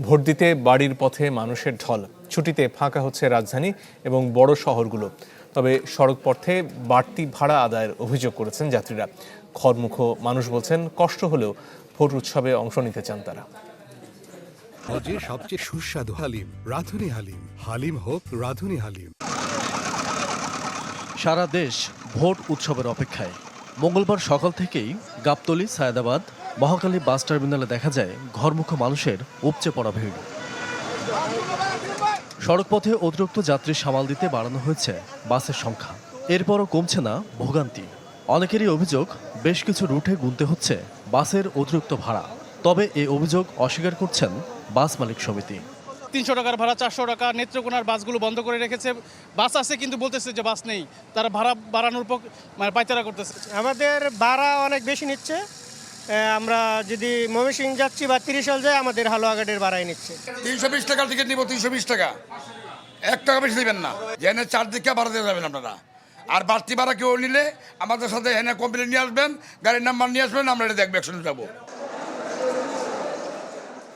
Vote দিতে বাড়ির পথে মানুষের ঢল। ছুটিতে ফাঁকা হচ্ছে রাজধানী এবং বড় শহরগুলো। তবে সড়ক পথে বাড়তি ভাড়া আদায়ের অভিযোগ করেছেন যাত্রীরা। ঘরমুখ মানুষ বলছেন, কষ্ট হলেও ভোট উৎসবে অংশ নিতে চান তারা। সবচেয়ে সুস্বাদু হালিম, রাঁধুনি হালিম। হালিম হোক রাঁধুনি হালিম। সারা দেশ ভোট উৎসবের অপেক্ষায়। মঙ্গলবার সকাল থেকেই গাবতলী, সায়েদাবাদ, মহাখালী বাস টার্মিনালে দেখা যায় ঘরমুখ মানুষের উপচে পড়া ভিড়। সড়কপথে অতিরিক্ত যাত্রী সামাল দিতে বাড়ানো হয়েছে বাসের সংখ্যা। এরপরও কমছে না ভোগান্তি। অনেকেরই অভিযোগ, বেশ কিছু রুটে গুনতে হচ্ছে বাসের অতিরিক্ত ভাড়া। তবে এই অভিযোগ অস্বীকার করছেন বাস মালিক সমিতি। 300 টাকার ভাড়া, 400 টাকা। নেত্রকোনার বাসগুলো বন্ধ করে রেখেছে। বাস আছে কিন্তু বলতেছে যে বাস নেই। তারা ভাড়া বাড়ানোর পায়তারা করতেছে। আমাদের ভাড়া অনেক বেশি নিচ্ছে। আমরা যদি ময়মনসিংহ যাচ্ছি বা 30 যাই, আমাদের হালুয়াঘাটের ভাড়াই নিচ্ছে। 320 টাকার টিকিট নিব, 320 টাকা, 1 টাকা বেশি দেবেন না। জেনে 4 দিকে ভাড়া দিয়ে যাবেন আপনারা। আর বাড়তি ভাড়া কেউ নিলে আমাদের সাথে এনে কমপ্লেন নিয়ে আসবেন, গাড়ির নাম্বার নিয়ে আসবেন, আমরা এটা দেখবো, একসঙ্গে যাবো।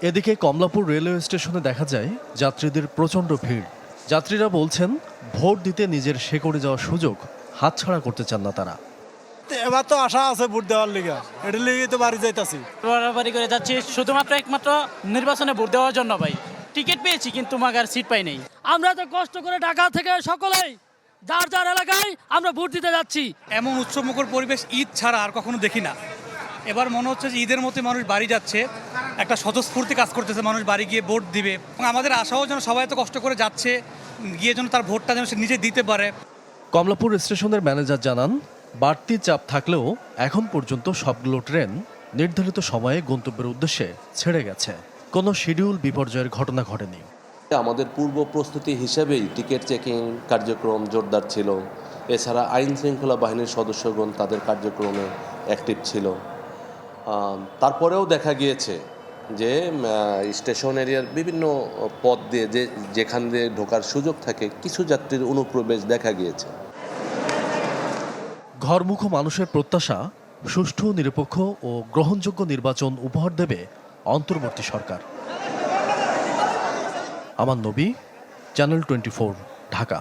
এদিকে কমলাপুর রেলওয়ে স্টেশনে দেখা যায় যাত্রীদের প্রচণ্ড ভিড়। যাত্রীরা বলছেন, ভোট দিতে নিজের শেকড়ে যাওয়ার সুযোগ হাতছাড়া করতে চান না তারা। এবার তো আশা আছে ভোট দেওয়ার লিগে, এটার লিগে তো বাড়ি যাইতাছি। বাড়ি করে যাচ্ছি শুধুমাত্র একমাত্র নির্বাচনে ভোট দেওয়ার জন্য ভাই। টিকিট পেয়েছি কিন্তু মাগার সিট পাই নাই। আমরা তো কষ্ট করে ঢাকা থেকে সকলেই যার যার এলাকায় আমরা ভোট দিতে যাচ্ছি। এমন উৎসবমুখর পরিবেশ ঈদ ছাড়া আর কখনো দেখি না। এবার মনে হচ্ছে যে ঈদের মধ্যে মানুষ বাড়ি যাচ্ছে, একটা স্বতঃস্ফূর্তি কাজ করতেছে, মানুষ বাড়ি গিয়ে ভোট দিবে। এবং আমাদের আশাও যেন সবাই এত কষ্ট করে যাচ্ছে, গিয়ে যেন তার ভোটটা যেন সে নিজে দিতে পারে। কমলাপুর স্টেশনের ম্যানেজার জানান, বাড়তি চাপ থাকলেও এখন পর্যন্ত সবগুলো ট্রেন নির্ধারিত সময়ে গন্তব্যের উদ্দেশ্যে ছেড়ে গেছে। কোনো শিডিউল বিপর্যয়ের ঘটনা ঘটেনি। আমাদের পূর্ব প্রস্তুতি হিসেবেই টিকিট চেকিং কার্যক্রম জোরদার ছিল। এছাড়া আইন শৃঙ্খলা বাহিনীর সদস্যগণ তাদের কার্যক্রমে অ্যাক্টিভ ছিল। তারপরেও দেখা গিয়েছে যে স্টেশন এরিয়ার বিভিন্ন পথ দিয়ে যেখান দিয়ে ঢোকার সুযোগ থাকে, কিছু যাত্রীর অনুপ্রবেশ দেখা গিয়েছে। ঘরমুখ মানুষের প্রত্যাশা, সুষ্ঠু, নিরপেক্ষ ও গ্রহণযোগ্য নির্বাচন উপহার দেবে অন্তর্বর্তী সরকার। আমান নবী, চ্যানেল 24, ঢাকা।